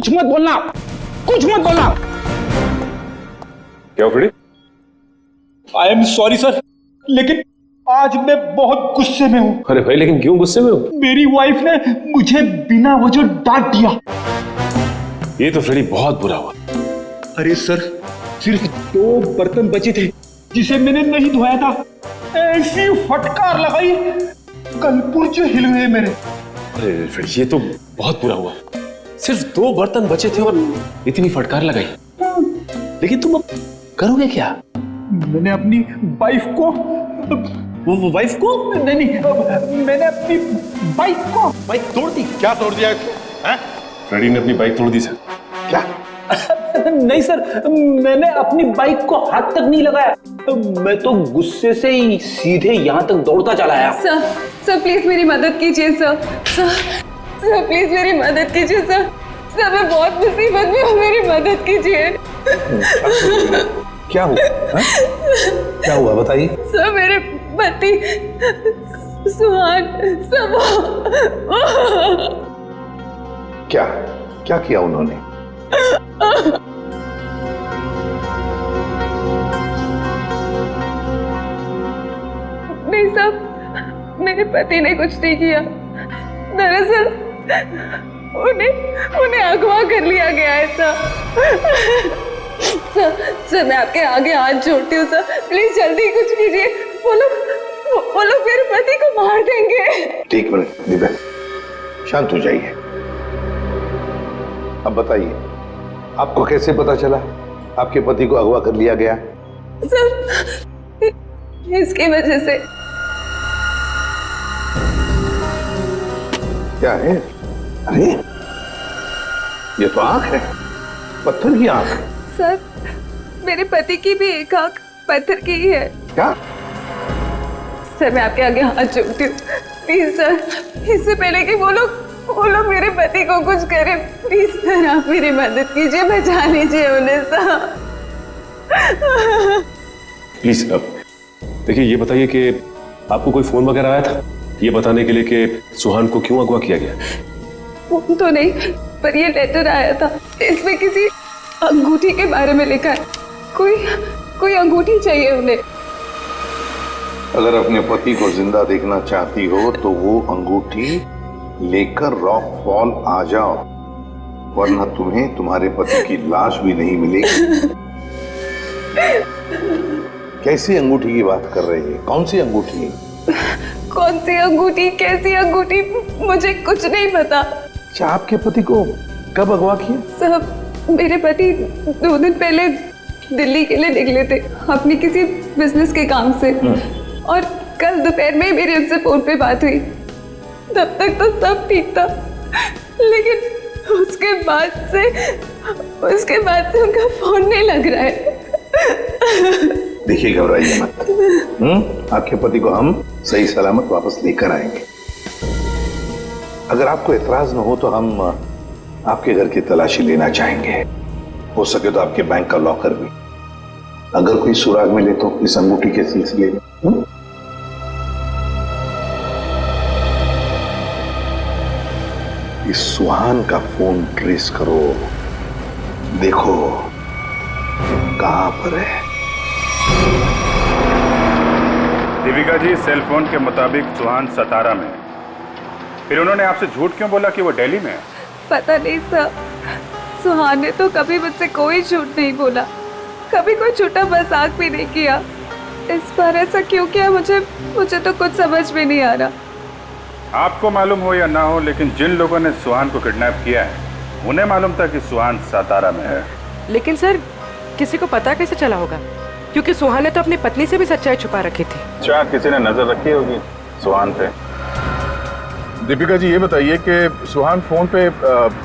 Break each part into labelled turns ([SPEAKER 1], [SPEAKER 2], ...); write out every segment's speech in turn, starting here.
[SPEAKER 1] कुछ मत बोलना, कुछ मत बोलना।
[SPEAKER 2] क्या Freddy?
[SPEAKER 3] I am sorry sir, लेकिन आज मैं बहुत गुस्से में हूँ।
[SPEAKER 2] अरे भाई, लेकिन क्यों गुस्से में हो?
[SPEAKER 3] मेरी वाइफ ने मुझे बिना वजह डांट दिया।
[SPEAKER 2] ये तो फ्रेडी बहुत बुरा हुआ।
[SPEAKER 3] अरे सर, सिर्फ 2 बर्तन बचे थे जिसे मैंने नहीं धोया था, ऐसी फटकार लगाई कल पुर्जे हिल गए मेरे।
[SPEAKER 2] अरे फ्रेडी, ये तो बहुत बुरा हुआ। सिर्फ 2 बर्तन बचे थे और इतनी फटकार लगाई। लेकिन तुम अब करोगे क्या?
[SPEAKER 3] मैंने अपनी वाइफ को
[SPEAKER 2] वो वाइफ को?
[SPEAKER 3] नहीं, मैंने अपनी बाइक को
[SPEAKER 2] बाइक तोड़ दी।
[SPEAKER 4] क्या तोड़ दिया इसको?
[SPEAKER 2] फ्रेडी ने अपनी बाइक तोड़ दी सर।
[SPEAKER 4] क्या?
[SPEAKER 3] नहीं सर, मैंने अपनी बाइक को हाथ तक नहीं लगाया, मैं तो गुस्से से ही सीधे यहाँ तक दौड़ता चला आया।
[SPEAKER 5] सर प्लीज मेरी मदद कीजिए सर प्लीज मेरी मदद कीजिए सर मैं बहुत मुसीबत में हूँ, मेरी मदद कीजिए।
[SPEAKER 4] क्या हुआ? क्या हुआ बताइए।
[SPEAKER 5] सर मेरे पति सुहान सब
[SPEAKER 4] क्या क्या किया उन्होंने?
[SPEAKER 5] नहीं साहब, मेरे पति ने कुछ नहीं किया। दरअसल उन्हें अगवा कर लिया गया है सर मैं आपके आगे हाथ जोड़ती हूँ सर, प्लीज जल्दी कुछ कीजिए। वो लोग मेरे पति को मार देंगे।
[SPEAKER 4] ठीक है दिव्या, शांत हो जाइए। अब बताइए, आपको कैसे पता चला आपके पति को अगवा कर लिया गया?
[SPEAKER 5] सर इसकी वजह से।
[SPEAKER 4] क्या है? अरे ये तो आंख है, पत्थर की आंख।
[SPEAKER 5] सर मेरे पति की भी एक आंख पत्थर की ही है।
[SPEAKER 4] क्या?
[SPEAKER 5] सर मैं आपके आगे हाथ जोड़ती हूँ, प्लीज सर, इससे पहले कि वो लोग मेरे पति को कुछ करें, प्लीज सर आप मेरी मदद कीजिए, बचा लीजिए उन्हें सर।
[SPEAKER 2] प्लीज अब देखिए, ये बताइए कि आपको कोई फोन वगैरह आया था ये बताने के लिए कि सुहान को क्यों अगवा किया गया?
[SPEAKER 5] फोन तो नहीं, पर ये लेटर आया था, इसमें किसी अंगूठी के बारे में लिखा है। कोई अंगूठी चाहिए उन्हें।
[SPEAKER 4] अगर अपने पति को जिंदा देखना चाहती हो तो वो अंगूठी लेकर रॉक फॉल आ जाओ, वरना तुम्हें तुम्हारे पति की लाश भी नहीं मिलेगी। कैसी अंगूठी की बात कर रही है? कौन सी अंगूठी?
[SPEAKER 5] कौन सी अंगूठी, कैसी अंगूठी, मुझे कुछ नहीं पता।
[SPEAKER 4] अच्छा, आपके पति को कब अगवा किया?
[SPEAKER 5] साहब मेरे पति 2 दिन पहले दिल्ली के लिए निकले थे अपनी किसी बिजनेस के काम से, और कल दोपहर में मेरी उनसे फोन पे बात हुई। तब तक तो सब ठीक था, लेकिन उसके बाद से उनका फोन नहीं लग रहा है।
[SPEAKER 4] देखिए, घबराइए मत। आपके पति को हम सही सलामत वापस लेकर आएंगे। अगर आपको एतराज न हो तो हम आपके घर की तलाशी लेना चाहेंगे, हो सके तो आपके बैंक का लॉकर भी, अगर कोई सुराग मिले तो इस अंगूठी के सिलसिले में। इस सुहान का फोन ट्रेस करो, देखो कहां पर है।
[SPEAKER 6] दीपिका जी, सेल फोन के मुताबिक सुहान सतारा में। फिर उन्होंने आपसे झूठ क्यों बोला कि वो दिल्ली में है?
[SPEAKER 5] पता नहीं सर, सुहान ने तो कभी मुझसे कोई झूठ नहीं बोला, कभी कोई छोटा मजाक भी नहीं किया। इस बार ऐसा क्यों किया मुझे तो कुछ समझ में नहीं आ रहा।
[SPEAKER 6] आपको मालूम हो या ना हो, लेकिन जिन लोगों ने सुहान को किडनैप किया है उन्हें मालूम था कि सुहान सतारा में है।
[SPEAKER 7] लेकिन सर किसी को पता कैसे चला होगा, क्योंकि सुहान ने तो अपनी पत्नी से भी सच्चाई छुपा रखी थी।
[SPEAKER 6] अच्छा, किसी ने नजर रखी होगी सुहान पे।
[SPEAKER 8] दीपिका जी, ये बताइए कि सुहान फोन पे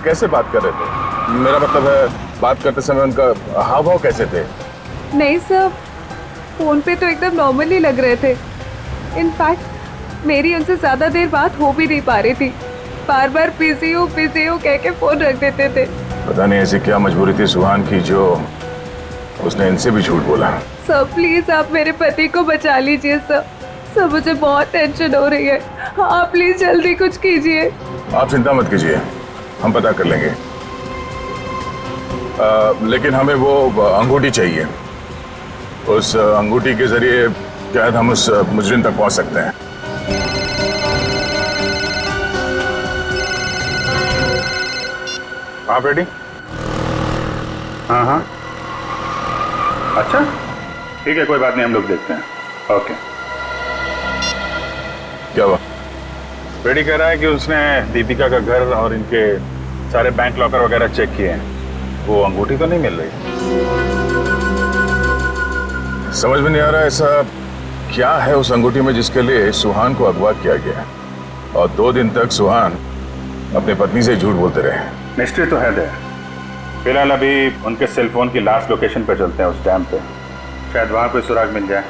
[SPEAKER 8] कैसे बात कर रहे थे? मेरा मतलब है, बात करते समय उनका हाव भाव कैसे थे?
[SPEAKER 5] नहीं सर, फोन पे तो एकदम नॉर्मल ही लग रहे थे। इनफैक्ट मेरी उनसे ज्यादा देर बात हो भी नहीं पा रही थी, बार बार बिजी हो कह के फोन रख देते थे।
[SPEAKER 8] पता नहीं ऐसी क्या मजबूरी थी सुहान की जो उसने इनसे भी झूठ बोला।
[SPEAKER 5] सर प्लीज आप मेरे पति को बचा लीजिए सर, मुझे बहुत टेंशन हो रही है। हाँ प्लीज जल्दी कुछ कीजिए।
[SPEAKER 8] आप चिंता मत कीजिए, हम पता कर लेंगे। लेकिन हमें वो अंगूठी चाहिए। उस अंगूठी के जरिए शायद हम उस मुजरिम तक पहुंच सकते हैं।
[SPEAKER 6] आप रेडी? हाँ हाँ, अच्छा ठीक है, कोई बात नहीं, हम लोग देखते हैं। ओके।
[SPEAKER 8] क्या हुआ?
[SPEAKER 6] रेडी कह रहा है कि उसने दीपिका का घर और इनके सारे बैंक लॉकर वगैरह चेक किए हैं, वो अंगूठी तो नहीं मिल रही।
[SPEAKER 8] समझ में नहीं आ रहा ऐसा क्या है उस अंगूठी में जिसके लिए सुहान को अगवा किया गया और 2 दिन तक सुहान अपनी पत्नी से झूठ बोलते रहे।
[SPEAKER 6] मिस्ट्री तो है देर। फिलहाल अभी उनके सेलफोन की लास्ट लोकेशन पे चलते हैं, उस डैम पे, शायद वहां कोई सुराग मिल जाए।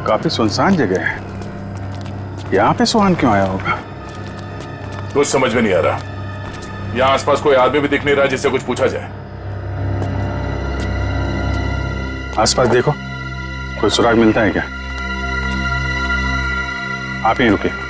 [SPEAKER 6] काफी सुनसान जगह है, यहाँ पे सुहान क्यों आया होगा?
[SPEAKER 8] कुछ समझ में नहीं आ रहा। यहाँ आसपास कोई आदमी भी दिख नहीं रहा जिससे कुछ पूछा जाए।
[SPEAKER 6] आसपास देखो, कोई सुराग मिलता है क्या? आप ही रुके।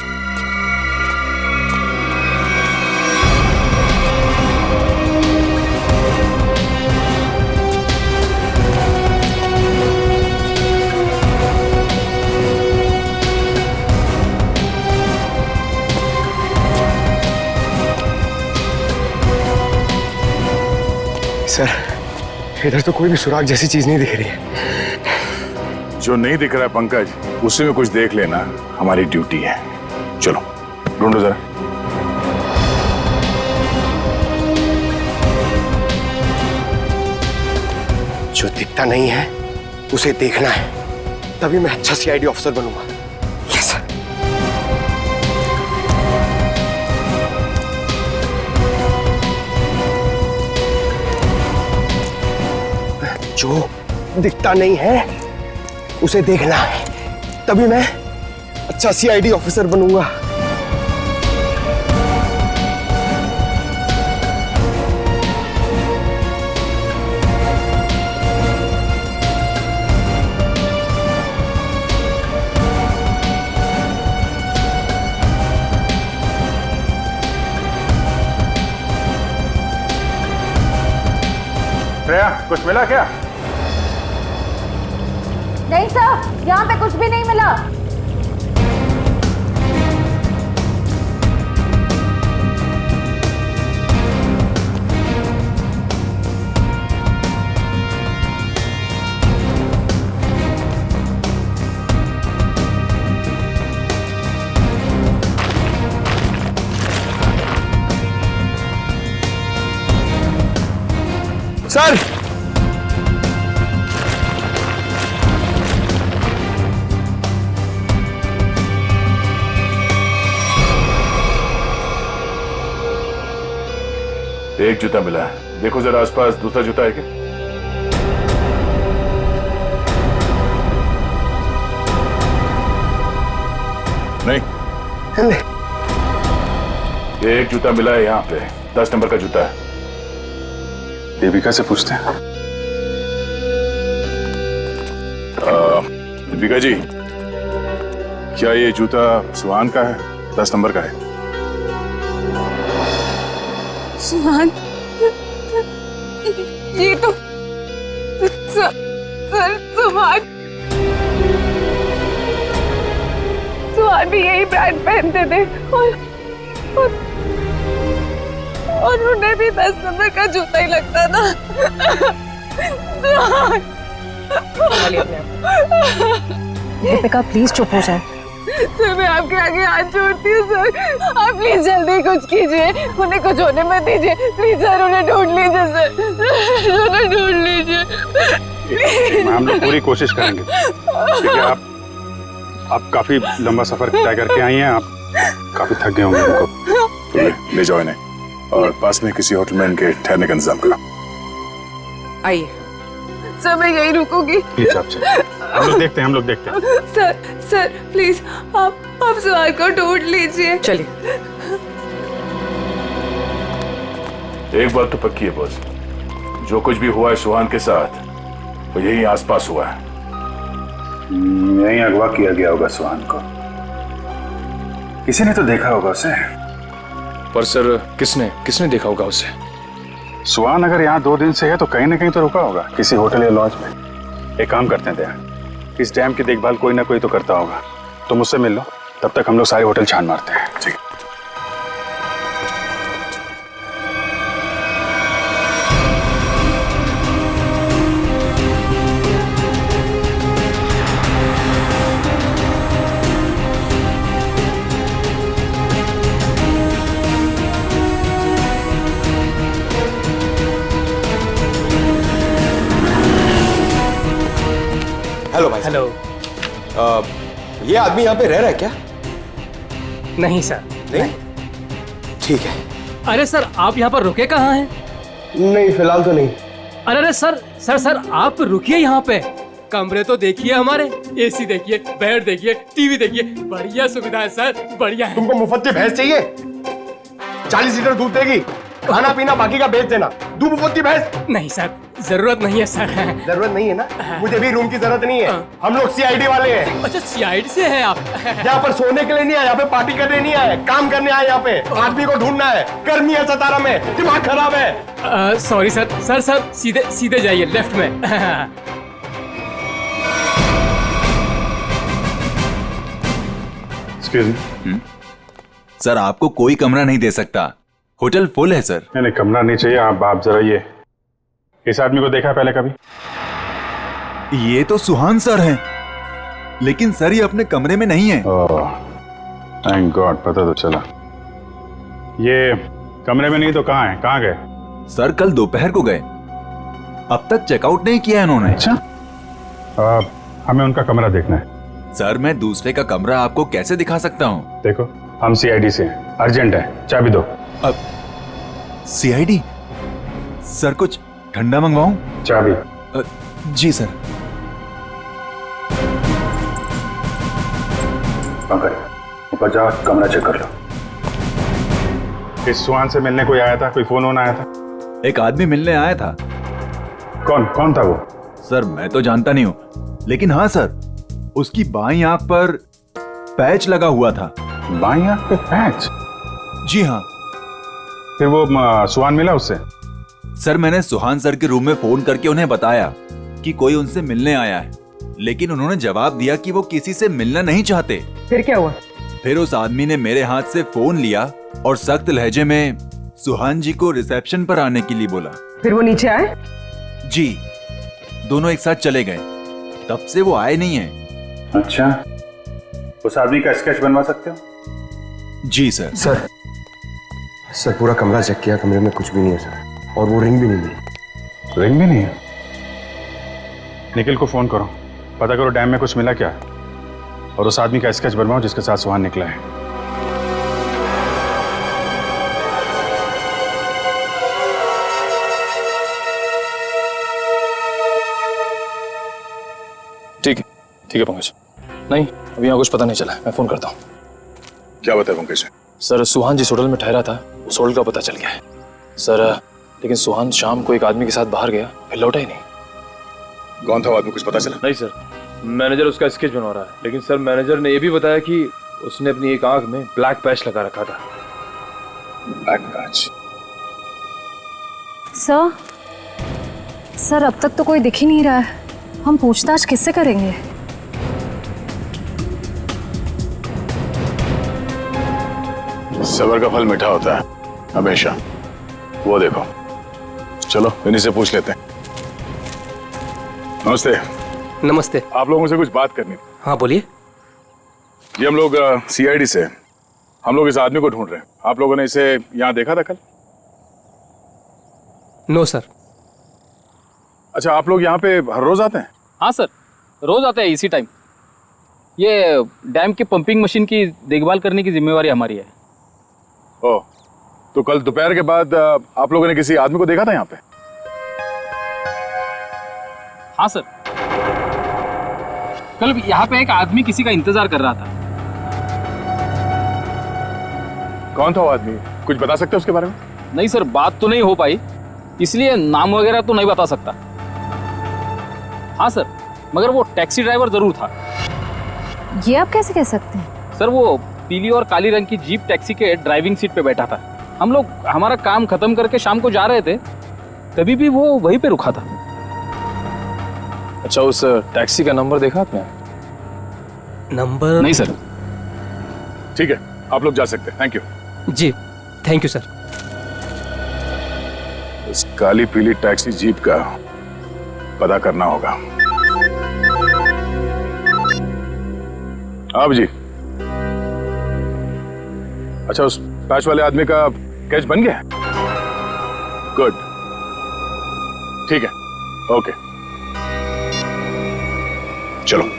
[SPEAKER 3] सर, इधर तो कोई भी सुराग जैसी चीज नहीं दिख रही है।
[SPEAKER 8] जो नहीं दिख रहा है पंकज, उसी में कुछ देख लेना हमारी ड्यूटी है। चलो ढूंढो जरा।
[SPEAKER 3] जो दिखता नहीं है उसे देखना है, तभी मैं अच्छा सीआईडी ऑफिसर बनूंगा। Yes sir. जो दिखता नहीं है उसे देखना है, तभी मैं अच्छा सीआईडी ऑफिसर बनूंगा।
[SPEAKER 6] श्रेया, कुछ मिला क्या?
[SPEAKER 9] नहीं सर, यहाँ पे कुछ भी नहीं मिला।
[SPEAKER 3] सर,
[SPEAKER 8] एक जूता मिला है, देखो जरा आसपास दूसरा जूता है क्या? नहीं, एक जूता मिला है यहाँ पे, 10 नंबर का जूता है।
[SPEAKER 6] दीपिका से पूछते हैं।
[SPEAKER 8] दीपिका जी, क्या ये जूता सुहान का है? 10 नंबर का है।
[SPEAKER 5] सुहान, ये तो सर सुहान भी यही ब्रांड पहनते थे और उन्हें भी 10 नंबर का जूता ही लगता था। सुहान,
[SPEAKER 9] दीपिका प्लीज चुप हो जाए।
[SPEAKER 5] सर, मैं आपके आगे हाथ जोड़ती हूँ सर, आप प्लीज जल्दी कुछ कीजिए, उन्हें कुछ होने मत दीजिए प्लीज सर, उन्हें ढूंढ लीजिए सर, उन्हें ढूंढ लीजिए।
[SPEAKER 6] हम लोग पूरी कोशिश करेंगे। ठीक है, आप काफी लंबा सफर तय करके आई हैं, आप काफी थक गए होंगे उनको।
[SPEAKER 8] ले जाओ इन्हें और पास में किसी होटल में इनके ठहरने का इंतजाम करो।
[SPEAKER 7] आइए।
[SPEAKER 5] सर मैं यहीं रुकूंगी।
[SPEAKER 6] प्लीज आप चलिए, हम लोग देखते हैं।
[SPEAKER 5] सर प्लीज आप सुहान को ढूंढ लीजिए।
[SPEAKER 7] चलिए।
[SPEAKER 8] एक बात तो पक्की है बॉस, जो कुछ भी हुआ है सुहान के साथ वो यही आसपास हुआ है।
[SPEAKER 6] यहीं अगवा किया गया होगा सुहान को, किसी ने तो देखा होगा उसे।
[SPEAKER 2] पर सर किसने देखा होगा उसे?
[SPEAKER 6] सुहान अगर यहाँ 2 दिन से है तो कहीं ना कहीं तो रुका होगा, किसी होटल या लॉज में। एक काम करते हैं दया, इस डैम की देखभाल कोई ना कोई तो करता होगा, तो मुझसे मिल लो, तब तक हम लोग सारे होटल छान मारते हैं। ठीक।
[SPEAKER 1] हेलो भाई।
[SPEAKER 10] हेलो।
[SPEAKER 1] ये आदमी यहाँ पे रह रहा है क्या?
[SPEAKER 10] नहीं सर।
[SPEAKER 1] नहीं? ठीक है।
[SPEAKER 10] अरे सर आप यहाँ पर रुके कहाँ हैं?
[SPEAKER 1] नहीं फिलहाल तो नहीं।
[SPEAKER 10] अरे सर आप रुकिए यहाँ पे। कमरे तो देखिए हमारे, एसी देखिए, बेड देखिए, टीवी देखिए, बढ़िया सुविधा है सर, बढ़िया है।
[SPEAKER 1] तुमको मुफ्त भैंस चाहिए? 40 लीटर दूध देगी, खाना पीना बाकी का बेच देना। दूध मुफ्त भैंस?
[SPEAKER 10] नहीं सर, जरूरत नहीं है सर।
[SPEAKER 1] जरूरत नहीं है ना? मुझे भी रूम की जरूरत नहीं है, हम लोग सीआईडी वाले हैं।
[SPEAKER 10] अच्छा सीआईडी से हैं आप?
[SPEAKER 1] यहाँ पर सोने के लिए नहीं आए, यहाँ पे पार्टी करने नहीं आए, काम करने आए। यहाँ पे आदमी को ढूंढना है, गर्मी है सतारा में, दिमाग खराब है।
[SPEAKER 10] सॉरी सर सीधे जाइए लेफ्ट में।
[SPEAKER 11] सर आपको कोई कमरा नहीं दे सकता, होटल फुल है सर।
[SPEAKER 6] नहीं कमरा नहीं चाहिए। आप जरा ये इस आदमी को देखा है पहले कभी?
[SPEAKER 11] ये तो सुहान सर हैं, लेकिन सर ये अपने कमरे में नहीं है।
[SPEAKER 6] थैंक गॉड, पता तो चला। ये कमरे में नहीं तो कहाँ है? कहाँ गए?
[SPEAKER 11] सर कल दोपहर को गए, अब तक चेकआउट नहीं किया इन्होंने।
[SPEAKER 6] अच्छा, हमें उनका कमरा देखना है।
[SPEAKER 11] सर मैं दूसरे का कमरा आपको कैसे दिखा सकता हूँ?
[SPEAKER 6] देखो हम सीआईडी से हैं, अर्जेंट है, चाबी दो।
[SPEAKER 11] अब सीआईडी? सर कुछ ठंडा मंगवाऊं?
[SPEAKER 6] चाबी।
[SPEAKER 11] जी सर।
[SPEAKER 6] ऊपर जाओ, कमरा चेक कर लो। इस सुहान से मिलने कोई आया था? कोई फोन आया था?
[SPEAKER 11] एक आदमी मिलने आया था।
[SPEAKER 6] कौन था वो?
[SPEAKER 11] सर मैं तो जानता नहीं हूँ, लेकिन हाँ सर उसकी बाईं आंख पर पैच लगा हुआ था।
[SPEAKER 6] बाईं आंख पे पैच?
[SPEAKER 11] जी हाँ।
[SPEAKER 6] फिर वो सुहान मिला उससे?
[SPEAKER 11] सर मैंने सुहान सर के रूम में फोन करके उन्हें बताया कि कोई उनसे मिलने आया है, लेकिन उन्होंने जवाब दिया कि वो किसी से मिलना नहीं चाहते।
[SPEAKER 10] फिर क्या हुआ?
[SPEAKER 11] फिर उस आदमी ने मेरे हाथ से फोन लिया और सख्त लहजे में सुहान जी को रिसेप्शन पर आने के लिए बोला।
[SPEAKER 10] फिर वो नीचे आए?
[SPEAKER 11] जी, दोनों एक साथ चले गए, तब से वो आए नहीं है।
[SPEAKER 6] अच्छा, उस आदमी का स्केच बनवा सकते हो?
[SPEAKER 11] जी सर।
[SPEAKER 1] सर पूरा कमरा चेक किया, कमरे में कुछ भी नहीं है सर, और वो रिंग भी नहीं मिली।
[SPEAKER 6] रिंग भी नहीं है? निखिल को फोन करो, पता करो डैम में कुछ मिला क्या, और उस आदमी का स्केच बनवाओ जिसके साथ सुहान निकला है।
[SPEAKER 2] ठीक है पंकज। नहीं अभी यहाँ कुछ पता नहीं चला, मैं फोन करता हूँ।
[SPEAKER 8] क्या बताया पंकज?
[SPEAKER 2] सर सुहान जिस होटल में ठहरा था उस होटल का पता चल गया है सर, लेकिन सुहान शाम को एक आदमी के साथ बाहर गया, फिर लौटा ही नहीं।
[SPEAKER 8] कौन था वो आदमी, कुछ पता चला?
[SPEAKER 2] नहीं सर, मैनेजर उसका स्केच बनवा रहा है, लेकिन सर मैनेजर ने यह भी बताया कि उसने अपनी एक आंख में ब्लैक पैच लगा रखा था।
[SPEAKER 8] Black patch?
[SPEAKER 9] सर अब तक तो कोई दिख ही नहीं रहा है, हम पूछताछ किससे करेंगे?
[SPEAKER 8] सबर का फल मीठा होता है हमेशा, वो देखो। चलो इन्हीं से पूछ लेते हैं। नमस्ते।
[SPEAKER 10] नमस्ते।
[SPEAKER 8] आप लोगों से कुछ बात करनी थी।
[SPEAKER 10] हाँ बोलिए।
[SPEAKER 8] ये हम लोग सीआईडी से, हम लोग इस आदमी को ढूंढ रहे हैं। आप लोगों ने इसे यहाँ देखा था कल?
[SPEAKER 10] No sir.
[SPEAKER 8] अच्छा, आप लोग यहाँ पे हर रोज आते हैं?
[SPEAKER 2] हाँ सर, रोज आते हैं इसी टाइम,
[SPEAKER 12] ये डैम की पंपिंग मशीन की देखभाल करने की जिम्मेवारी हमारी है।
[SPEAKER 8] ओह, तो कल दोपहर के बाद आप लोगों ने किसी आदमी को देखा था यहाँ पे?
[SPEAKER 12] हाँ सर, कल यहाँ पे एक आदमी किसी का इंतजार कर रहा था।
[SPEAKER 8] कौन था वो आदमी? कुछ बता सकते हो उसके बारे में?
[SPEAKER 12] नहीं सर, बात तो नहीं हो पाई, इसलिए नाम वगैरह तो नहीं बता सकता। हाँ सर, मगर वो टैक्सी ड्राइवर जरूर था।
[SPEAKER 9] ये आप कैसे कह सकते हैं?
[SPEAKER 12] सर वो पीली और काली रंग की जीप टैक्सी के ड्राइविंग सीट पे बैठा था। हम लोग हमारा काम खत्म करके शाम को जा रहे थे, तभी भी वो वहीं पे रुका था।
[SPEAKER 2] अच्छा, उस टैक्सी का नंबर देखा आपने?
[SPEAKER 10] नंबर
[SPEAKER 12] नहीं सर।
[SPEAKER 8] ठीक है, आप लोग जा सकते हैं। Thank you
[SPEAKER 10] ji, thank you sir.
[SPEAKER 8] इस काली पीली टैक्सी जीप का पता करना होगा। आप जी, अच्छा उस पैच वाले आदमी का कैच बन गया? गुड, ठीक है, ओके, चलो।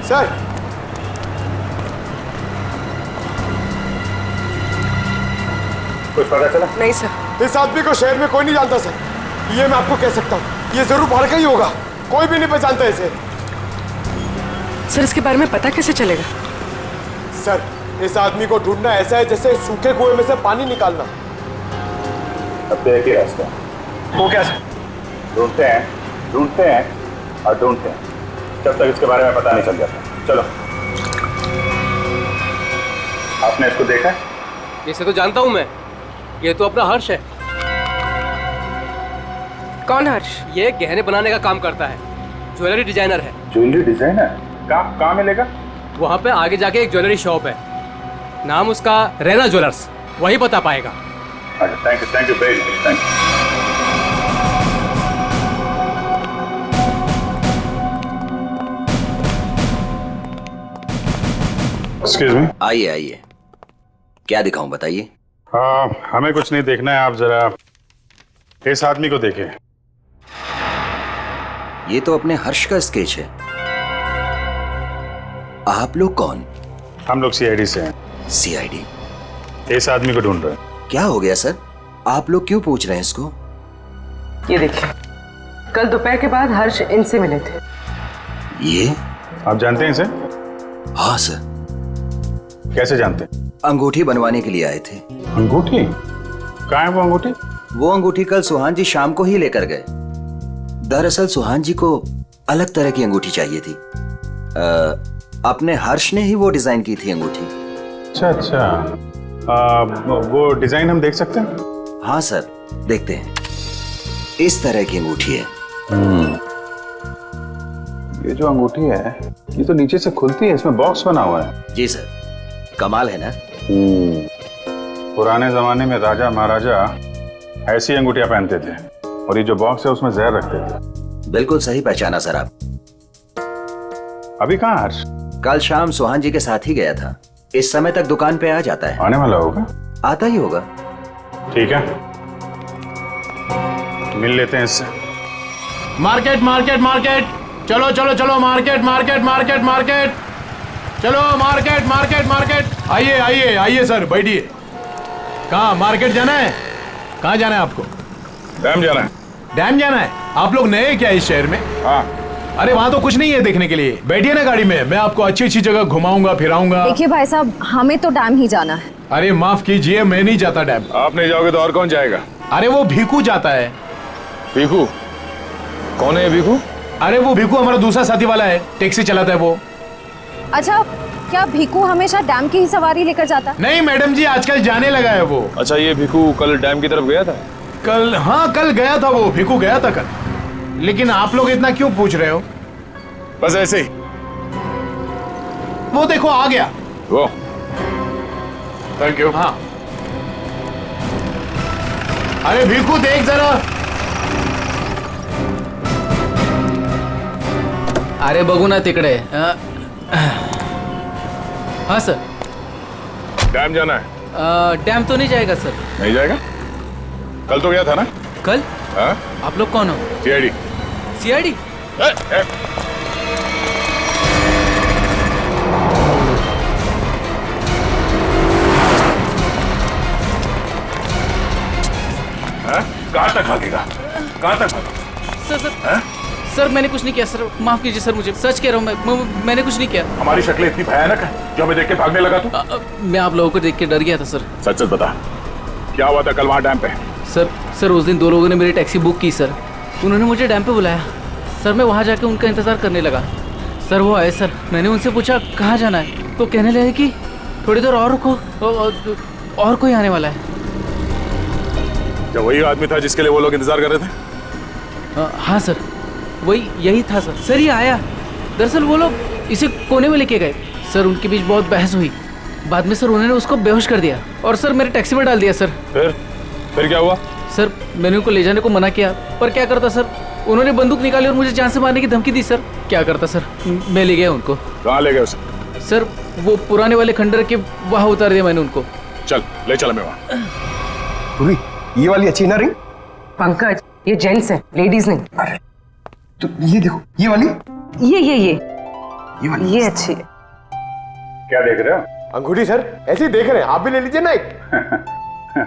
[SPEAKER 1] सर,
[SPEAKER 8] कुछ पता चला?
[SPEAKER 7] नहीं सर।
[SPEAKER 1] इस आदमी को शहर में कोई नहीं जानता सर, ये मैं आपको कह सकता हूँ। ये जरूर बाहर का ही होगा, कोई भी नहीं पहचानता इसे।
[SPEAKER 7] सर इसके बारे में पता कैसे चलेगा?
[SPEAKER 1] सर, इस आदमी को ढूंढना ऐसा है जैसे सूखे कुएं में से पानी निकालना।
[SPEAKER 8] अब तो एक ही रास्ता है। वो क्या सर? ढूंढते हैं और ढूंढते हैं जब तक इसके बारे में पता नहीं चल जाता। चलो। आपने इसको देखा?
[SPEAKER 10] इसे तो जानता हूं मैं, ये तो अपना हर्ष है।
[SPEAKER 7] कौन हर्ष?
[SPEAKER 10] ये गहने बनाने का काम करता है, ज्वेलरी डिजाइनर है।
[SPEAKER 8] Jewellery designer? कहाँ मिलेगा?
[SPEAKER 10] वहाँ पे आगे जाके एक ज्वेलरी शॉप है, नाम उसका रैना ज्वेलर्स, वही बता पाएगा।
[SPEAKER 8] Thank you very much, thank you. Excuse me.
[SPEAKER 13] आइए, क्या दिखाऊं बताइए।
[SPEAKER 6] हमें कुछ नहीं देखना है, आप जरा इस आदमी को देखें।
[SPEAKER 13] ये तो अपने हर्ष का स्केच है। आप लोग कौन?
[SPEAKER 6] हम लोग सीआईडी से हैं।
[SPEAKER 13] सीआईडी?
[SPEAKER 6] इस आदमी को ढूंढ रहे हैं।
[SPEAKER 13] क्या हो गया सर, आप लोग क्यों पूछ रहे हैं इसको?
[SPEAKER 7] ये देखिए, कल दोपहर के बाद हर्ष इनसे मिले थे।
[SPEAKER 13] ये
[SPEAKER 6] आप जानते हैं इसे?
[SPEAKER 13] हाँ सर।
[SPEAKER 6] कैसे जानते हैं?
[SPEAKER 13] अंगूठी बनवाने के लिए आए थे।
[SPEAKER 6] अंगूठी? कहाँ है वो अंगूठी?
[SPEAKER 13] वो अंगूठी कल सुहान जी शाम को ही लेकर गए। दरअसल सुहान जी को अलग तरह की अंगूठी चाहिए थी। अपने हर्ष ने ही वो डिजाइन की थी अंगूठी।
[SPEAKER 6] अच्छा, वो डिजाइन हम देख सकते हैं?
[SPEAKER 13] हाँ सर, देखते हैं। इस तरह की अंगूठी है।
[SPEAKER 6] ये जो अंगूठी है, ये तो नीचे से खुलती है, इसमें बॉक्स बना हुआ है।
[SPEAKER 13] जी सर, कमाल है ना।
[SPEAKER 6] पुराने जमाने में राजा महाराजा ऐसी अंगूठियां पहनते थे, और ये जो बॉक्स है उसमें जहर रखते थे।
[SPEAKER 13] बिल्कुल सही पहचाना सर आप।
[SPEAKER 6] अभी कहाँ हर्ष?
[SPEAKER 13] कल शाम सुहान जी के साथ ही गया था। इस समय तक दुकान पे आ जाता है।
[SPEAKER 6] आने वाला होगा?
[SPEAKER 13] आता ही होगा।
[SPEAKER 6] ठीक है, मिल लेते हैं इससे।
[SPEAKER 14] मार्केट मार्केट मार्केट, चलो चलो चलो, मार्केट मार्केट मार्केट मार्केट, चलो मार्केट मार्केट मार्केट। आइए आइए आइए सर, बैठिए। कहाँ मार्केट जाना है? कहाँ जाना है आपको?
[SPEAKER 8] डैम जाना है।
[SPEAKER 14] डैम जाना है? आप लोग नए क्या इस शहर में?
[SPEAKER 8] हाँ,
[SPEAKER 14] अरे वहाँ तो कुछ नहीं है देखने के लिए, बैठिए ना गाड़ी में, मैं आपको अच्छी अच्छी जगह घुमाऊंगा फिराऊंगा।
[SPEAKER 9] देखिए भाई साहब, हमें तो डैम ही जाना है।
[SPEAKER 14] अरे माफ कीजिए, मैं नहीं जाता डैम।
[SPEAKER 8] आप नहीं जाओगे तो और कौन जाएगा?
[SPEAKER 14] अरे वो भीखू जाता है।
[SPEAKER 8] भीखू? कौन है भीखू?
[SPEAKER 14] अरे वो भीखू हमारा दूसरा साथी वाला है, टैक्सी चलाता है वो।
[SPEAKER 9] अच्छा, क्या भीखू हमेशा डैम की ही सवारी लेकर जाता है?
[SPEAKER 14] नहीं मैडम जी, आजकल जाने लगा है वो।
[SPEAKER 8] अच्छा, ये भीखू कल डैम की तरफ गया था?
[SPEAKER 14] कल? हाँ कल गया था वो, भीखू गया था कल। लेकिन आप लोग इतना क्यों पूछ रहे हो?
[SPEAKER 8] बस ऐसे ही।
[SPEAKER 14] वो देखो आ गया
[SPEAKER 8] वो। Thank you.
[SPEAKER 14] हाँ। अरे भीखू देख जरा।
[SPEAKER 12] अरे बघू ना तिकडे। हाँ सर।
[SPEAKER 8] डैम जाना है?
[SPEAKER 12] डैम तो नहीं जाएगा सर।
[SPEAKER 8] नहीं जाएगा? कल तो गया था ना?
[SPEAKER 12] कल?
[SPEAKER 8] हाँ?
[SPEAKER 12] आप लोग कौन हो?
[SPEAKER 8] सीआईडी।
[SPEAKER 12] सीआईडी?
[SPEAKER 8] कहाँ तक भागेगा? कहाँ तक भागेगा?
[SPEAKER 12] सर सर सर मैंने कुछ नहीं किया सर, माफ कीजिए सर, मुझे सच कह रहा हूँ, मैंने कुछ नहीं किया।
[SPEAKER 8] हमारी शक्लें इतनी भयानक है जो हमें देख के भागने लगा तू?
[SPEAKER 12] मैं आप लोगों को देख के डर गया था सर।
[SPEAKER 8] सच सच बता, क्या हुआ था कल वहाँ डैम पे?
[SPEAKER 12] सर उस दिन दो लोगों ने मेरी टैक्सी बुक की सर, उन्होंने मुझे डैम पे बुलाया सर, मैं वहाँ जाके उनका इंतजार करने लगा सर। वो आए सर, मैंने उनसे पूछा कहाँ जाना है, तो कहने लगे कि थोड़ी देर और रुको, और कोई आने वाला है।
[SPEAKER 8] क्या वही आदमी था जिसके लिए वो लोग इंतजार कर रहे थे?
[SPEAKER 12] हाँ सर, वही यही था सर। सर ये आया, दरअसल वो लोग इसे कोने में लेके गए सर, उनके बीच बहुत बहस हुई, बाद में सर उन्होंने उसको बेहोश कर दिया और सर मेरे टैक्सी में डाल दिया सर।
[SPEAKER 8] फिर क्या हुआ?
[SPEAKER 12] सर मैंने उनको ले जाने को मना किया, पर क्या करता सर, उन्होंने बंदूक निकाली और मुझे जान से मारने की धमकी दी सर। क्या करता सर, मैं ले गया उनको।
[SPEAKER 8] कहाँ ले गए उसे?
[SPEAKER 12] सर वो पुराने वाले खंडर के वहाँ उतार दिया मैंने उनको।
[SPEAKER 8] चल ले चला मैं वहाँ।
[SPEAKER 1] ये वाली अच्छी ना रिंग?
[SPEAKER 7] पंकज, ये जेंट्स है, लेडीज नहीं।
[SPEAKER 1] अरे तो ये देखो, ये वाली,
[SPEAKER 7] ये वाली, ये अच्छी है।
[SPEAKER 6] क्या देख रहे हो?
[SPEAKER 1] अंगूठी सर, ऐसे ही देख रहे हैं, आप भी ले लीजिए ना एक।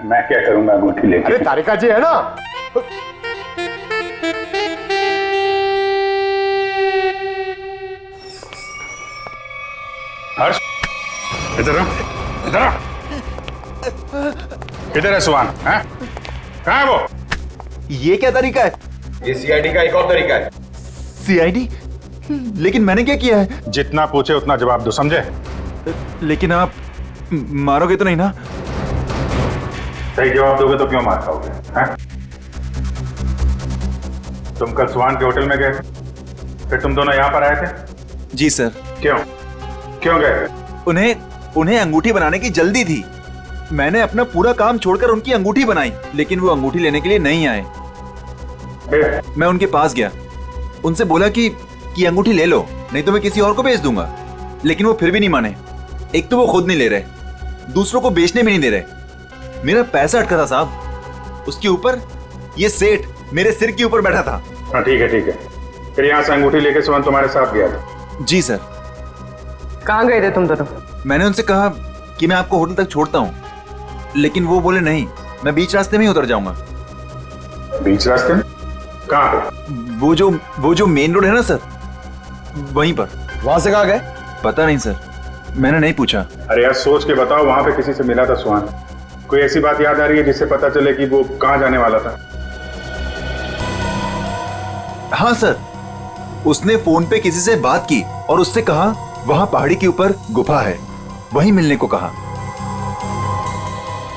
[SPEAKER 6] मैं क्या करूंगा अंगूठी लेके?
[SPEAKER 1] अरे तारिका जी है ना।
[SPEAKER 6] हर्ष, इधर आ, इधर आ। किधर है सुहान? हैं? कहाँ है वो?
[SPEAKER 11] ये क्या तरीका है?
[SPEAKER 1] ये सीआईडी का एक और तरीका है।
[SPEAKER 11] सीआईडी? लेकिन मैंने क्या किया है?
[SPEAKER 6] जितना पूछे उतना जवाब दो, समझे?
[SPEAKER 11] लेकिन आप मारोगे तो नहीं ना?
[SPEAKER 6] सही जवाब दोगे तो क्यों मार खाओगे? हैं? तुम कल सुहान के होटल में गए, फिर तुम दोनों यहाँ पर आए थे?
[SPEAKER 11] जी सर।
[SPEAKER 6] क्यों गए?
[SPEAKER 11] उन्हें अंगूठी बनाने की जल्दी थी। मैंने अपना पूरा काम छोड़कर उनकी अंगूठी बनाई, लेकिन वो अंगूठी लेने के लिए नहीं आए। मैं उनके पास गया, उनसे बोला कि अंगूठी ले लो, नहीं तो मैं किसी और को बेच दूंगा, लेकिन वो फिर भी नहीं माने। एक तो वो खुद नहीं ले रहे, दूसरों को बेचने भी नहीं दे रहे। मेरा पैसा अटका था साहब, उसके ऊपर ये सेठ मेरे सिर के ऊपर बैठा था।
[SPEAKER 6] हाँ ठीक है। फिर यहाँ से अंगूठी लेके सुहान तुम्हारे साथ गया था?
[SPEAKER 11] जी सर।
[SPEAKER 7] कहाँ गए थे तुम दोनों? मैंने
[SPEAKER 11] उनसे कहा कि मैं आपको होटल तक छोड़ता हूँ, लेकिन वो बोले नहीं, मैं बीच रास्ते में ही उतर जाऊंगा।
[SPEAKER 6] बीच रास्ते में? कहाँ पे?
[SPEAKER 11] वो जो मेन रोड है ना सर, वहीं पर।
[SPEAKER 1] वहां से कहाँ गए?
[SPEAKER 11] पता नहीं सर, मैंने नहीं पूछा।
[SPEAKER 6] अरे यार सोच के बताओ, वहां पे किसी से मिला था सुहान? कोई ऐसी बात याद आ रही है जिससे पता चले कि वो कहाँ जाने वाला था?
[SPEAKER 11] हाँ सर, उसने फोन पे किसी से बात की और उससे कहा वहां पहाड़ी के ऊपर गुफा है, वहीं मिलने को कहा।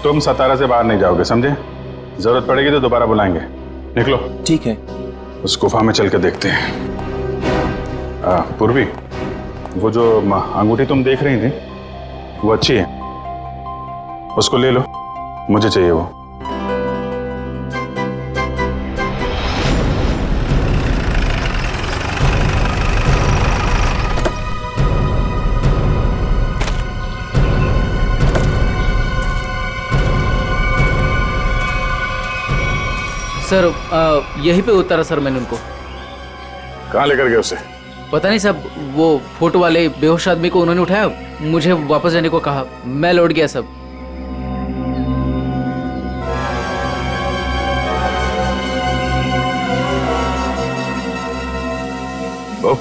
[SPEAKER 6] तुम सतारा से बाहर नहीं जाओगे, समझे? जरूरत पड़ेगी तो दोबारा बुलाएंगे। निकलो।
[SPEAKER 11] ठीक है।
[SPEAKER 6] उस गुफा में चल के देखते हैं। पूर्वी, वो जो अंगूठी तुम देख रही थी वो अच्छी है, उसको ले लो, मुझे चाहिए वो।
[SPEAKER 12] सर यहीं पे उतारा सर मैंने उनको।
[SPEAKER 8] कहाँ लेकर गए उसे?
[SPEAKER 12] पता नहीं साहब, वो फोटो वाले बेहोश आदमी को उन्होंने उठाया, मुझे वापस जाने को कहा, मैं लौट गया सब।
[SPEAKER 8] वो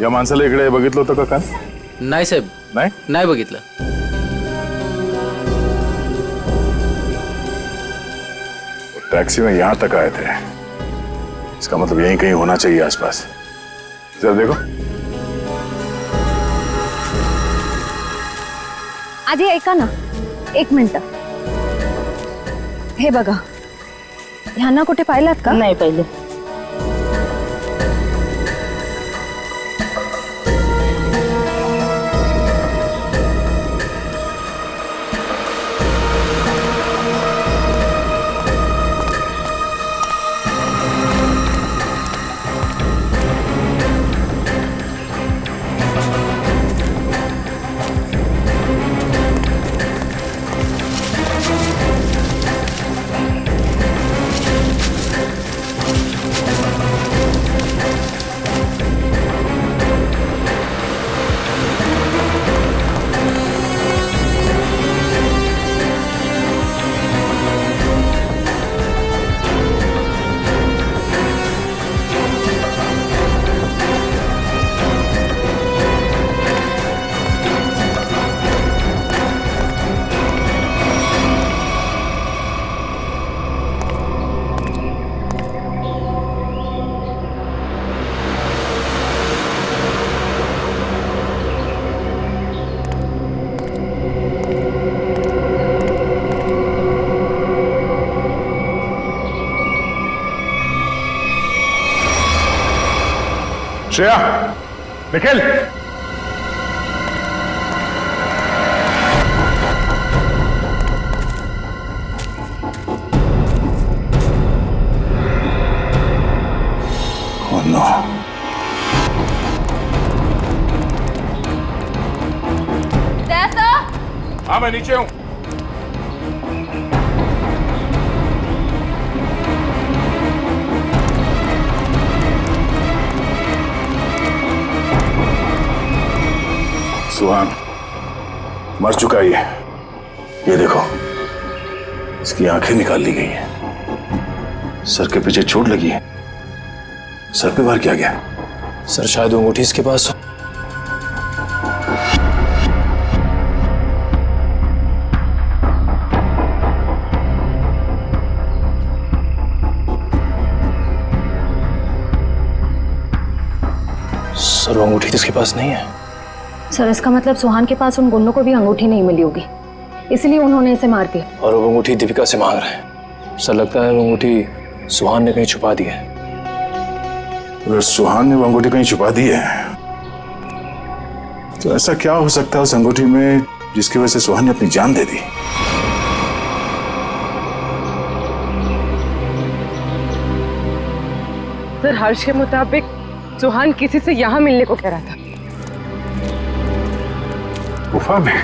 [SPEAKER 8] या माणसाला इकडे बघितलं होतं का काल?
[SPEAKER 12] नाही साहेब, नाही बघितलं.
[SPEAKER 8] टैक्सी में यहां तक आए थे, इसका मतलब यहीं कहीं होना चाहिए आसपास. जरा देखो.
[SPEAKER 9] आधी ऐका ना, 1 मिनिट. हे बघा, ह्यांना कुठे पाहिलात का?
[SPEAKER 15] नाही पाहिलं.
[SPEAKER 8] Shreya, Nikhil, oh no. हाँ मैं नीचे हूं. सुहान मर चुका है ये देखो, इसकी आंखें निकाल ली गई हैं, सर के पीछे चोट लगी है. सर पे वार किया गया.
[SPEAKER 2] सर शायद वो अंगूठी इसके पास हो. सर वो अंगूठी इसके पास नहीं है.
[SPEAKER 9] सर इसका मतलब सुहान के पास उन गुंडों को भी अंगूठी नहीं मिली होगी, इसलिए उन्होंने इसे मार दिया.
[SPEAKER 2] और वो अंगूठी दीपिका से मांग रहे हैं. सर लगता है वो अंगूठी सुहान ने कहीं छुपा दी है.
[SPEAKER 8] अगर सुहान ने वो अंगूठी कहीं छुपा दी है तो ऐसा क्या हो सकता है उस अंगूठी में जिसकी वजह से सुहान ने अपनी जान दे दी?
[SPEAKER 7] सर हर्ष के मुताबिक सुहान किसी से यहाँ मिलने को कह रहा था.
[SPEAKER 6] गुफा में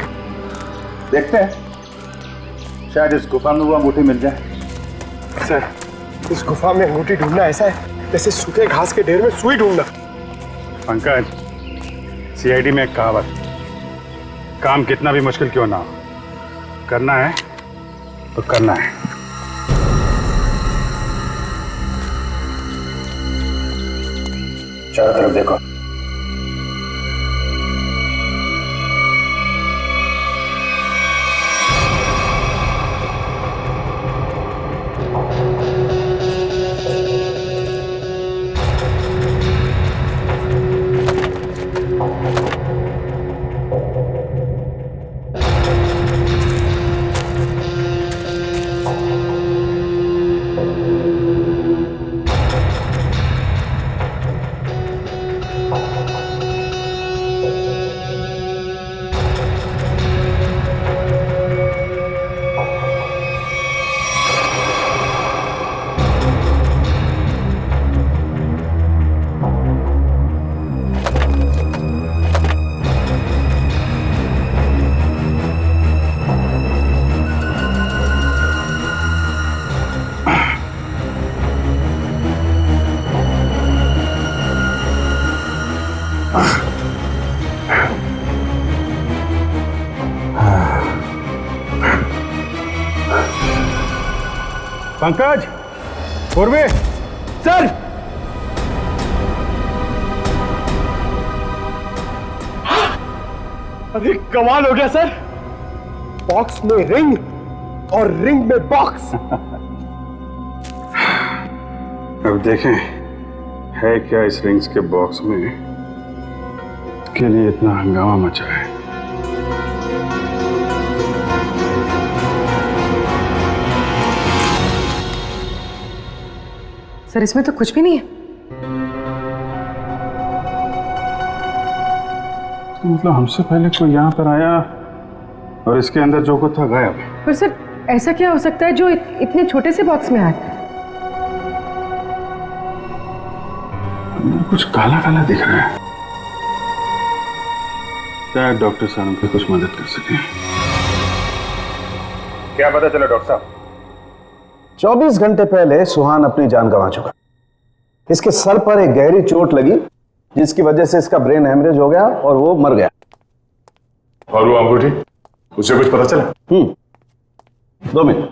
[SPEAKER 6] देखते हैं, शायद इस गुफा में वो अंगूठी मिल जाए.
[SPEAKER 1] सर इस गुफा में अंगूठी ढूंढना ऐसा है जैसे सूखे घास के ढेर में सुई ढूंढना.
[SPEAKER 6] पंकज, सीआईडी में एक कहावत, काम कितना भी मुश्किल क्यों ना हो, करना है तो करना है.
[SPEAKER 2] चारों तरफ देखो.
[SPEAKER 6] पंकज, पूर्वे,
[SPEAKER 1] सर अरे कमाल हो गया सर, बॉक्स में रिंग और रिंग में बॉक्स।
[SPEAKER 6] अब देखें है क्या इस रिंग्स के बॉक्स में के लिए इतना हंगामा मचा है।
[SPEAKER 7] सर इसमें तो कुछ भी नहीं है।
[SPEAKER 6] तो मतलब हमसे पहले कोई यहाँ पर आया और इसके अंदर जो कुछ था गायब।
[SPEAKER 7] पर सर ऐसा क्या हो सकता है जो इतने छोटे से बॉक्स में आए?
[SPEAKER 6] अंदर कुछ काला काला दिख रहा है। क्या डॉक्टर साहब की कुछ मदद कर सके?
[SPEAKER 3] क्या पता चला डॉक्टर साहब?
[SPEAKER 8] 24 घंटे पहले सुहान अपनी जान गंवा चुका। इसके सर पर एक गहरी चोट लगी जिसकी वजह से इसका ब्रेन हेमरेज हो गया और वो मर गया।
[SPEAKER 6] और वो अंगूठी, उसे कुछ पता चला?
[SPEAKER 8] 2 मिनट।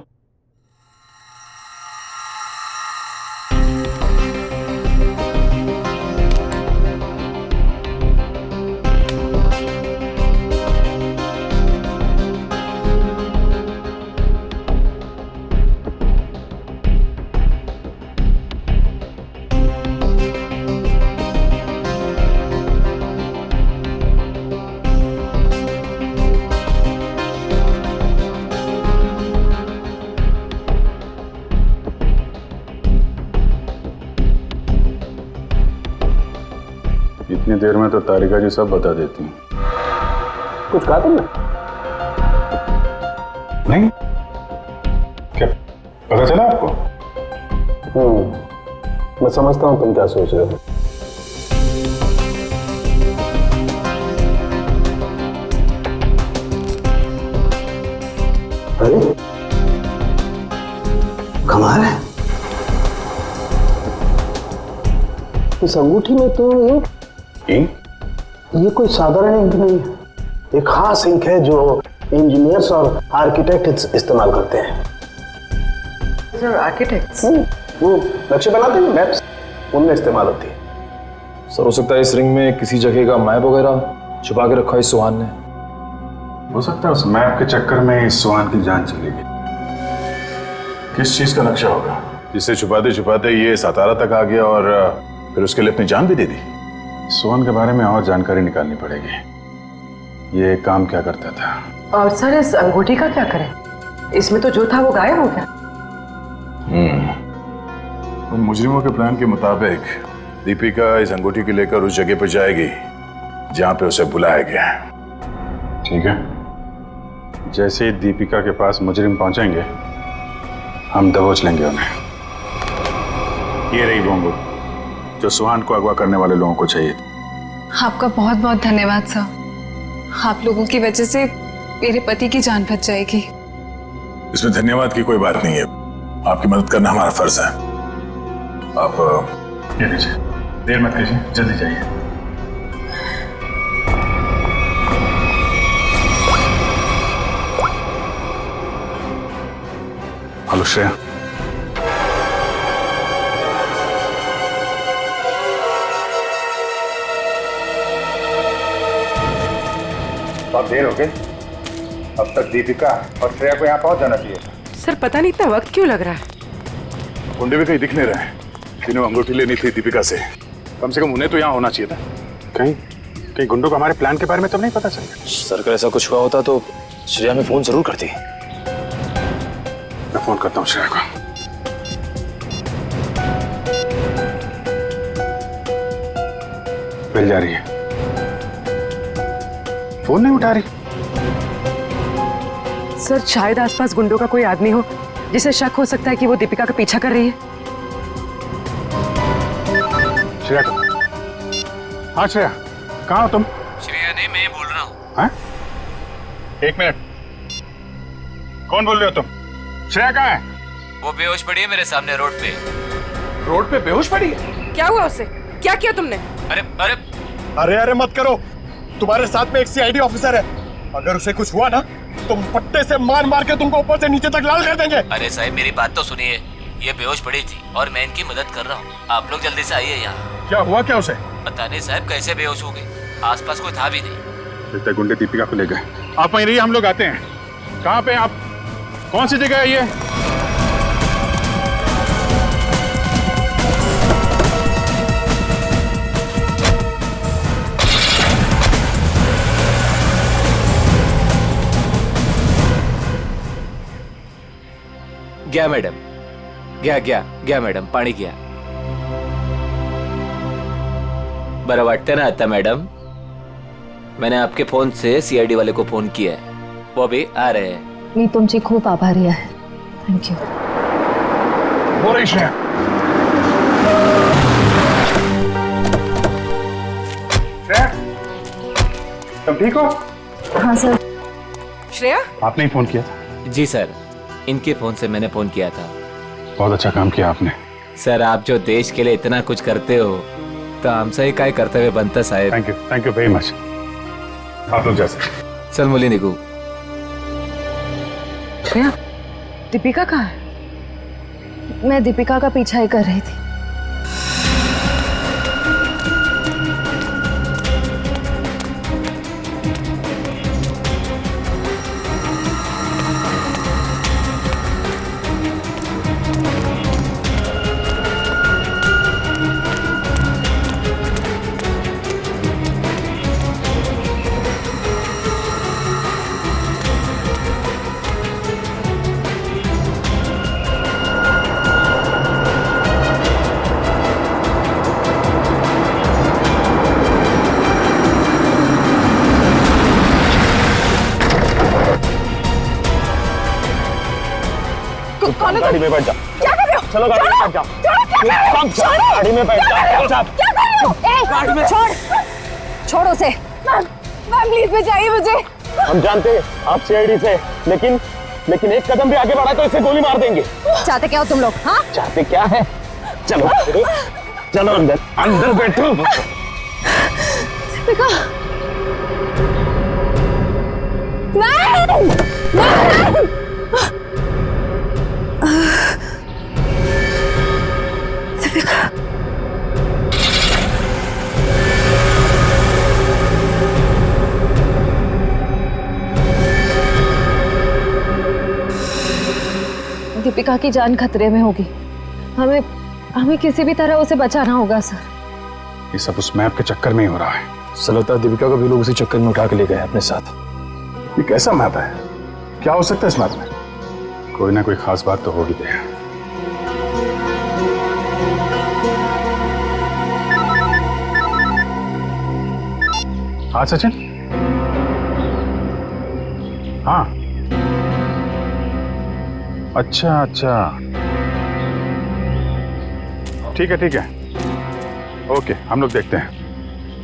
[SPEAKER 6] इतनी देर में तो तारिका जी सब बता देती हैं।
[SPEAKER 8] कुछ कहा तुमने?
[SPEAKER 6] नहीं, क्या पता चला आपको?
[SPEAKER 8] मैं समझता हूं तुम क्या सोच रहे हो। अरे कमाल है, इस अंगूठी में तो ये कोई साधारण इंक नहीं है, एक खास इंक है जो इंजीनियर्स और आर्किटेक्ट इस्तेमाल करते हैं।
[SPEAKER 7] Sir architects?
[SPEAKER 8] वो नक्शे बनाते हैं, मैप्स, उनमें इस्तेमाल होती है।
[SPEAKER 2] सर हो सकता है इस रिंग में किसी जगह का मैप वगैरह छुपा के रखा है इस सुहान ने।
[SPEAKER 6] हो सकता है उस मैप के चक्कर में इस सुहान की जान चली गई।
[SPEAKER 8] किस चीज का नक्शा होगा जिसे छुपाते छुपाते ये सातारा तक आ गया और फिर उसके लिए अपनी जान भी दे दी?
[SPEAKER 6] सुहान के बारे में और जानकारी निकालनी पड़ेगी। ये काम क्या करता था?
[SPEAKER 7] और सर इस अंगूठी का क्या करें? इसमें तो जो था वो गायब हो गया।
[SPEAKER 8] उन मुजरिमों के प्लान के मुताबिक दीपिका इस अंगूठी को लेकर उस जगह पर जाएगी जहां पे उसे बुलाया गया है।
[SPEAKER 6] ठीक है, जैसे ही दीपिका के पास मुजरिम पहुंचेंगे हम दबोच लेंगे उन्हें। ये रही वो अंगूठी जो सुहान को अगवा करने वाले लोगों को चाहिए थी।
[SPEAKER 5] आपका बहुत बहुत धन्यवाद सर। आप लोगों की वजह से मेरे पति की जान बच जाएगी।
[SPEAKER 8] इसमें धन्यवाद की कोई बात नहीं है, आपकी मदद करना हमारा फर्ज है। आप
[SPEAKER 6] ये लीजिए, देर मत कीजिए, जल्दी जाइए। हेलो श्रेया।
[SPEAKER 3] बहुत देर हो गई, अब तक दीपिका और श्रेया को यहाँ पहुंच जाना चाहिए।
[SPEAKER 7] सर पता नहीं इतना वक्त क्यों लग रहा है।
[SPEAKER 8] गुंडे भी कहीं दिख नहीं रहे, जिन्हें अंगूठी लेनी थी दीपिका से, कम से कम उन्हें तो यहाँ होना चाहिए था।
[SPEAKER 6] कहीं गुंडों को हमारे प्लान के बारे में तो नहीं पता चला?
[SPEAKER 2] सर अगर ऐसा कुछ हुआ होता तो श्रेया में फोन जरूर करती।
[SPEAKER 6] मैं फोन करता हूँ श्रेया को। मिल जा रही है, फोन नहीं उठा रही।
[SPEAKER 7] सर शायद आसपास गुंडों का कोई आदमी हो जिसे शक हो सकता है कि वो दीपिका का पीछा कर रही है।
[SPEAKER 6] श्रेया को। हाँ श्रेया, कहाँ हो तुम?
[SPEAKER 12] श्रेया नहीं, मैं बोल रहा हूँ।
[SPEAKER 6] हाँ? एक मिनट, कौन बोल रहे हो तुम? श्रेया कहाँ है?
[SPEAKER 12] वो बेहोश पड़ी है मेरे सामने रोड पे।
[SPEAKER 1] रोड पे बेहोश पड़ी है?
[SPEAKER 7] क्या हुआ उसे? क्या किया तुमने?
[SPEAKER 12] अरे अरे
[SPEAKER 1] अरे अरे मत करो, तुम्हारे साथ में एक सीआईडी ऑफिसर है, अगर उसे कुछ हुआ ना तो पट्टे से मार मार के तुमको ऊपर से नीचे तक लाल कर देंगे।
[SPEAKER 12] अरे साहब मेरी बात तो सुनिए, ये बेहोश पड़ी थी और मैं इनकी मदद कर रहा हूँ। आप लोग जल्दी से आइए यहाँ।
[SPEAKER 1] क्या हुआ क्या उसे?
[SPEAKER 12] पता नहीं साहब कैसे बेहोश हो गई, आसपास कोई था भी नहीं।
[SPEAKER 6] लगता है गुंडे दीपिका को ले गए। आप वहीं रहिए, हम लोग आते हैं। कहाँ पे आप? कौन सी जगह है ये?
[SPEAKER 15] गया मैडम, गया मैडम, पाणी गया. बरं वाटतं ना आता मैडम? मैंने आपके फोन से सीआईडी वाले को फोन किया है, वो भी आ रहे हैं.
[SPEAKER 9] मी तुमची खूप आभारी आहे. थँक्यू.
[SPEAKER 6] हो रही श्रेया. श्रेया, तुम ठीक हो?
[SPEAKER 9] हाँ सर.
[SPEAKER 7] श्रेया,
[SPEAKER 6] आपने ही फोन किया था?
[SPEAKER 15] जी सर, इनके फोन से मैंने फोन किया था.
[SPEAKER 6] बहुत अच्छा काम किया आपने.
[SPEAKER 15] सर, आप जो देश के लिए इतना कुछ करते हो तो हमसे ही काय कर्तव्य बनतं साहेब.
[SPEAKER 6] Thank you very much. आप लोग जैसे.
[SPEAKER 15] चल मुली निघू.
[SPEAKER 7] श्रेया, दीपिका कहाँ है?
[SPEAKER 9] मैं दीपिका का पीछा ही कर रही थी.
[SPEAKER 1] गाड़ी में बैठ जाओ.
[SPEAKER 5] क्या कर रहे हो?
[SPEAKER 1] चलो गाड़ी में बैठ जाओ. गाड़ी में बैठ जाओ.
[SPEAKER 5] क्या कर रहे हो? गाड़ी में छोड़ उसे. मैम प्लीज बचाइए मुझे.
[SPEAKER 1] हम जानते हैं आप सीआईडी से, लेकिन एक कदम भी आगे बढ़ा तो इसे गोली मार देंगे.
[SPEAKER 9] चाहते क्या हो तुम लोग? हाँ,
[SPEAKER 1] चाहते क्या है? चलो चलो अंदर बैठो.
[SPEAKER 5] दीपिका. नहीं. दीपिका.
[SPEAKER 9] दीपिका की जान खतरे में होगी. हमें किसी भी तरह उसे बचाना होगा सर.
[SPEAKER 6] ये सब उस मैप के चक्कर में ही हो रहा है.
[SPEAKER 1] सलता दीपिका को भी लोग उसी चक्कर में उठा के ले गए अपने साथ.
[SPEAKER 6] ये कैसा मैप है? क्या हो सकता है इस मैप में? कोई ना कोई खास बात तो होगी. हाँ सचिन. हाँ अच्छा. ठीक है. ओके, हम लोग देखते हैं.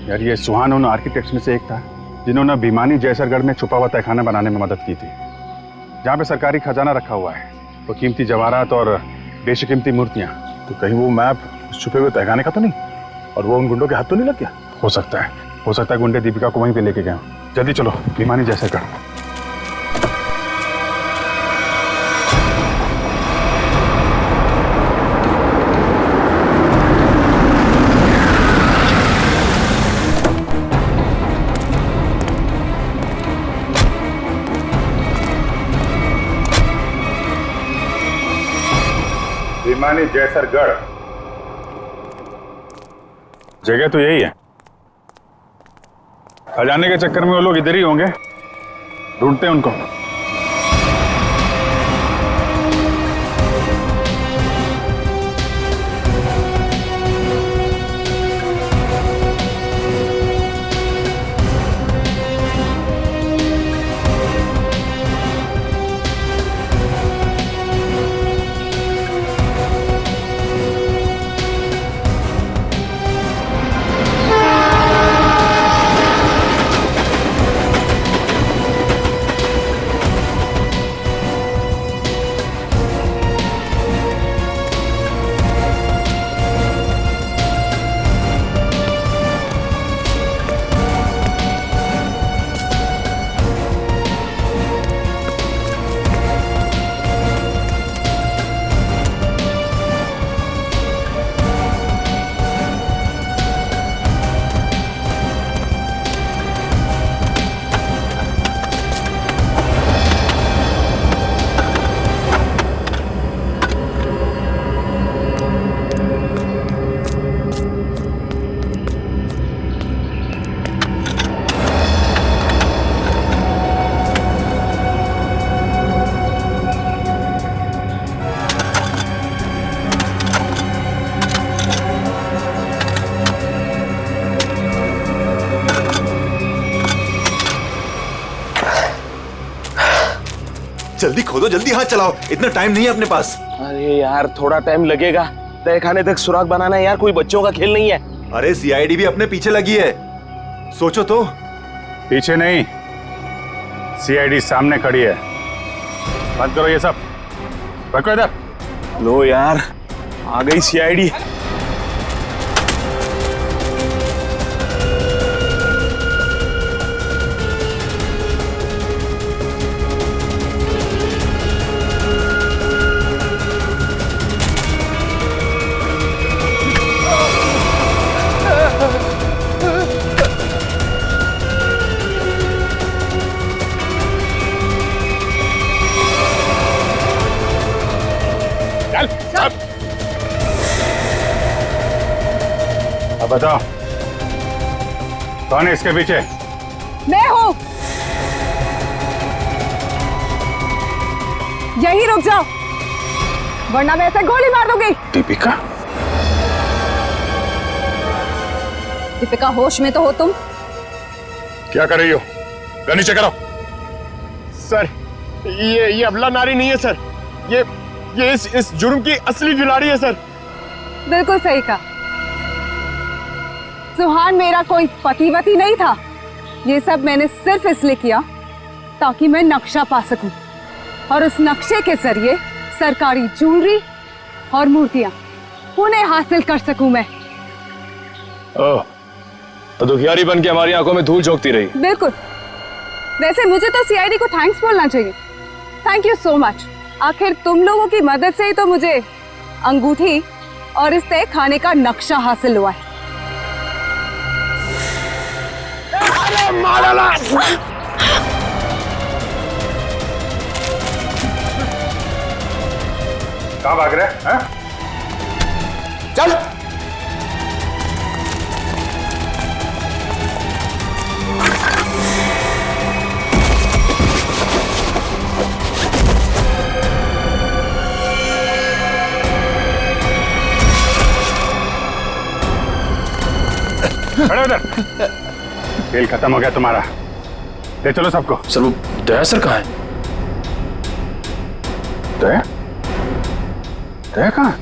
[SPEAKER 6] यार ये सुहान उन आर्किटेक्ट्स में से एक था जिन्होंने भिमानी जैसरगढ़ में छुपा हुआ तहखाना बनाने में मदद की थी, जहाँ पे सरकारी खजाना रखा हुआ है, तो कीमती जवाहरात और बेशकीमती मूर्तियाँ. तो कहीं वो मैप उस छुपे हुए तहखाने का तो नहीं, और वो उन गुंडों के हाथ तो नहीं लग गया? हो सकता है गुंडे दीपिका को वहीं पे लेके गए. जल्दी चलो भिमानी जैसरगढ़. भिमानी जैसरगढ़ जगह तो यही है. खजाने के चक्कर में वो लोग इधर ही होंगे. ढूंढते हैं उनको.
[SPEAKER 11] जल्दी खोदो, जल्दी हाथ चलाओ, इतना टाइम नहीं है अपने पास।
[SPEAKER 2] अरे यार थोड़ा टाइम लगेगा, तय खाने तक सुराग बनाना है यार, कोई बच्चों का खेल नहीं है।
[SPEAKER 11] अरे सीआईडी भी अपने पीछे लगी है, सोचो तो।
[SPEAKER 6] पीछे नहीं, सीआईडी सामने खड़ी है। बंद करो ये सब, रखो इधर।
[SPEAKER 2] लो यार, आ गई सीआईडी।
[SPEAKER 6] अब बताओ कौन है इसके पीछे?
[SPEAKER 5] मैं हूँ। यही रुक जाओ, वरना मैं ऐसे गोली मार दूंगी।
[SPEAKER 6] दीपिका?
[SPEAKER 5] दीपिका, होश में तो हो तुम?
[SPEAKER 1] क्या कर रही हो? गन नीचे करो। सर, ये अबला नारी नहीं है सर, ये इस जुर्म की असली खिलाड़ी है सर।
[SPEAKER 5] बिल्कुल सही कहा। सुहान मेरा कोई पतिवती नहीं था। ये सब मैंने सिर्फ इसलिए किया ताकि मैं नक्शा पा सकूं, और उस नक्शे के जरिए सरकारी ज्वेलरी और मूर्तियां उन्हें हासिल कर सकूं मैं।
[SPEAKER 2] ओह, तो दुखियारी बन के हमारी आंखों में धूल झोंकती रही।
[SPEAKER 5] बिल्कुल। वैसे मुझे तो सीआईडी को थैंक्स बोलना चाहिए। Thank you so much. आखिर तुम लोगों की मदद से ही तो मुझे अंगूठी और इस तय खाने का नक्शा हासिल हुआ है।
[SPEAKER 6] कहाँ भाग रहे हैं?
[SPEAKER 1] चल।
[SPEAKER 6] खड़े उधर। खेल खत्म हो गया तुम्हारा, ले चलो सबको।
[SPEAKER 2] सर वो दया सर कहाँ है?
[SPEAKER 6] दया? दया कहाँ?